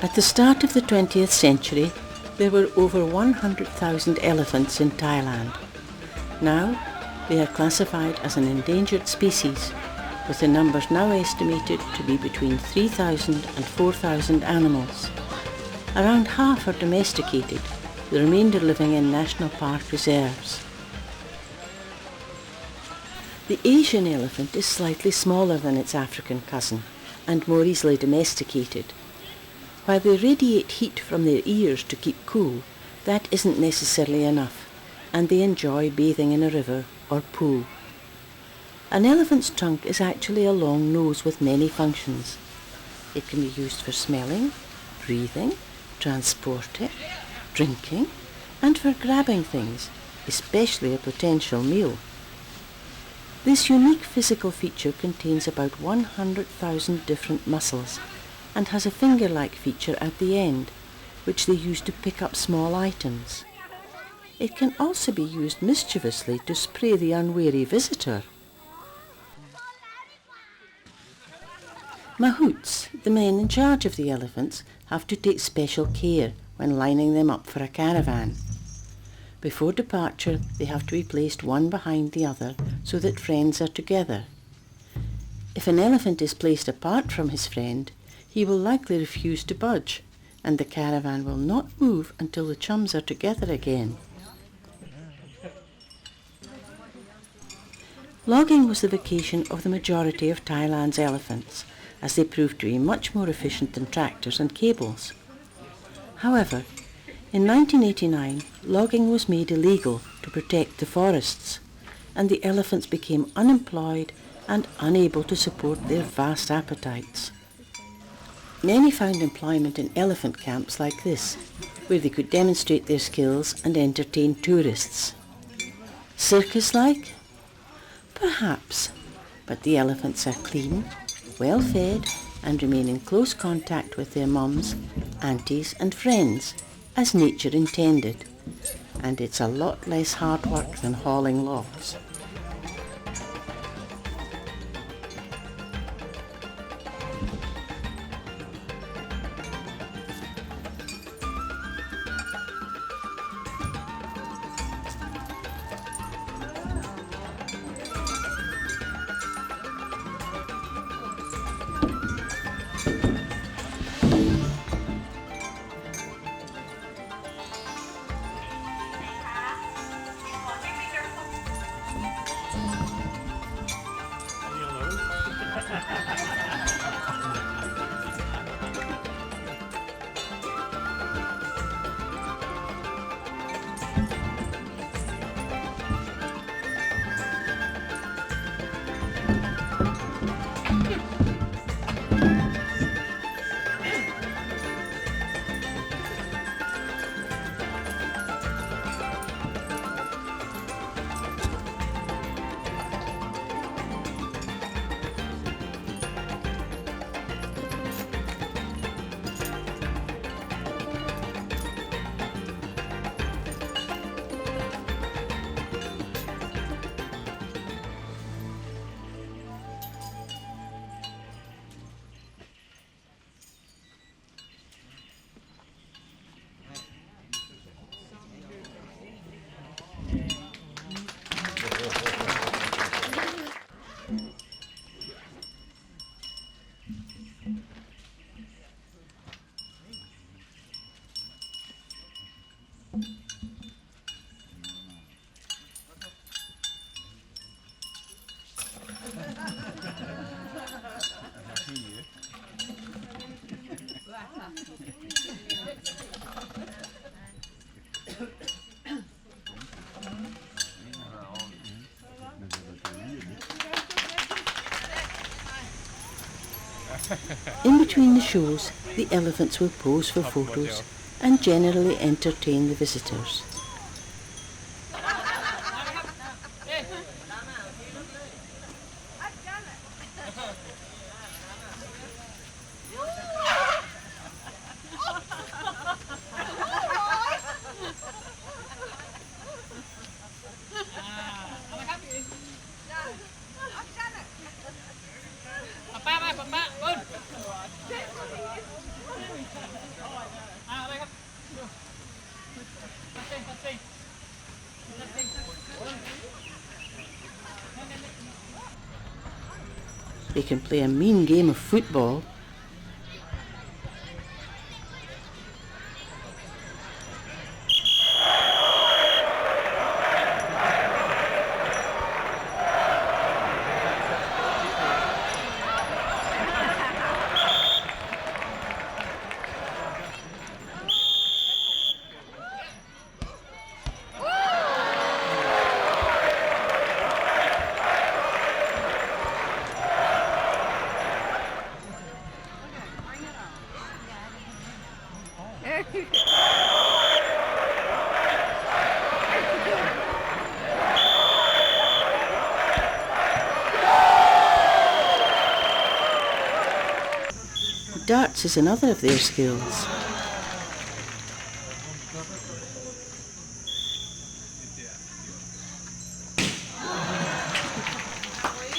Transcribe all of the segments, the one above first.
At the start of the 20th century, there were over 100,000 elephants in Thailand. Now, they are classified as an endangered species, with the numbers now estimated to be between 3,000 and 4,000 animals. Around half are domesticated, the remainder living in national park reserves. The Asian elephant is slightly smaller than its African cousin and more easily domesticated. While they radiate heat from their ears to keep cool, that isn't necessarily enough, and they enjoy bathing in a river or pool. An elephant's trunk is actually a long nose with many functions. It can be used for smelling, breathing, transporting, drinking, and for grabbing things, especially a potential meal. This unique physical feature contains about 100,000 different muscles and has a finger-like feature at the end, which they use to pick up small items. It can also be used mischievously to spray the unwary visitor. Mahouts, the men in charge of the elephants, have to take special care when lining them up for a caravan. Before departure, they have to be placed one behind the other so that friends are together. If an elephant is placed apart from his friend, he will likely refuse to budge, and the caravan will not move until the chums are together again. Logging was the vocation of the majority of Thailand's elephants, as they proved to be much more efficient than tractors and cables. However, in 1989, logging was made illegal to protect the forests, and the elephants became unemployed and unable to support their vast appetites. Many found employment in elephant camps like this, where they could demonstrate their skills and entertain tourists. Circus-like? Perhaps, but the elephants are clean, well-fed, and remain in close contact with their mums, aunties and friends, as nature intended. And it's a lot less hard work than hauling logs. In between the shows, the elephants will pose for photos and generally entertain the visitors. They can play a mean game of football. Darts is another of their skills.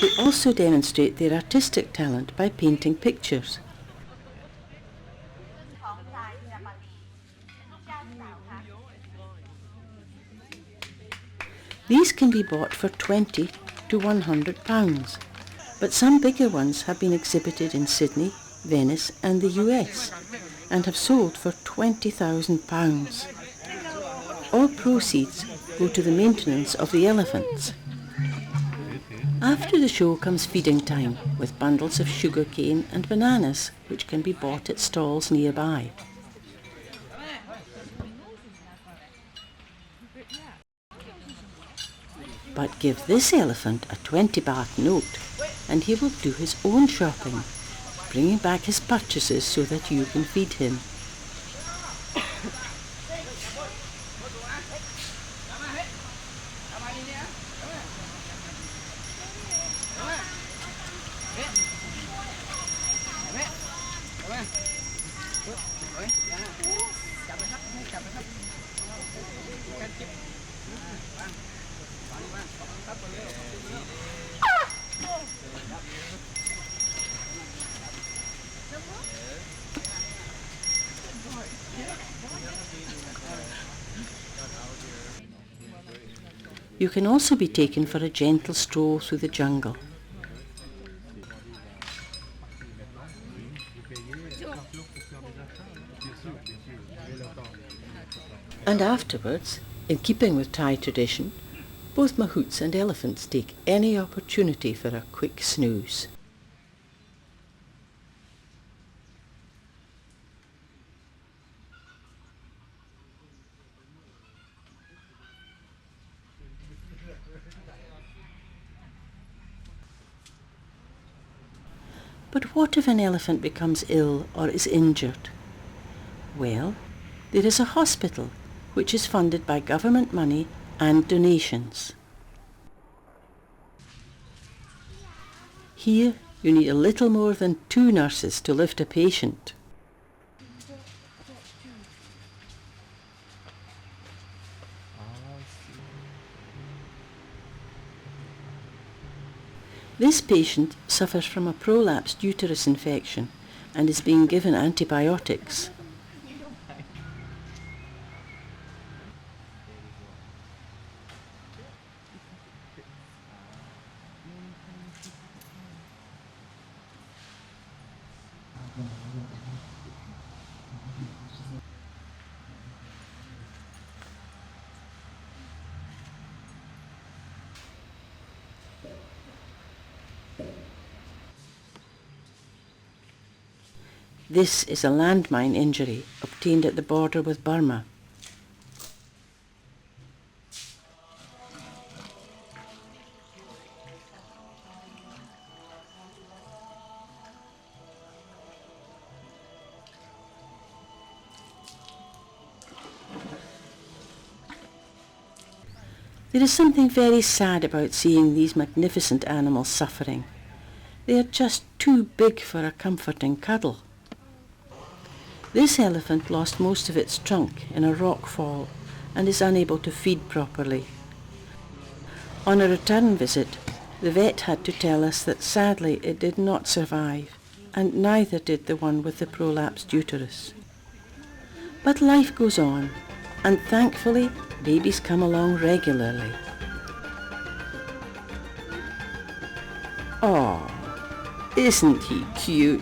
They also demonstrate their artistic talent by painting pictures. These can be bought for £20 to £100, but some bigger ones have been exhibited in Sydney, Venice and the US and have sold for £20,000. All proceeds go to the maintenance of the elephants. After the show comes feeding time with bundles of sugar cane and bananas which can be bought at stalls nearby. But give this elephant a 20 baht note and he will do his own shopping, bringing back his purchases so that you can feed him. You can also be taken for a gentle stroll through the jungle. And afterwards, in keeping with Thai tradition, both mahouts and elephants take any opportunity for a quick snooze. But what if an elephant becomes ill or is injured? Well, there is a hospital which is funded by government money and donations. Here you need a little more than 2 nurses to lift a patient. This patient suffers from a prolapsed uterus infection and is being given antibiotics. This is a landmine injury obtained at the border with Burma. There is something very sad about seeing these magnificent animals suffering. They are just too big for a comforting cuddle. This elephant lost most of its trunk in a rock fall and is unable to feed properly. On a return visit, the vet had to tell us that sadly it did not survive, and neither did the one with the prolapsed uterus. But life goes on, and thankfully babies come along regularly. Oh, Isn't he cute?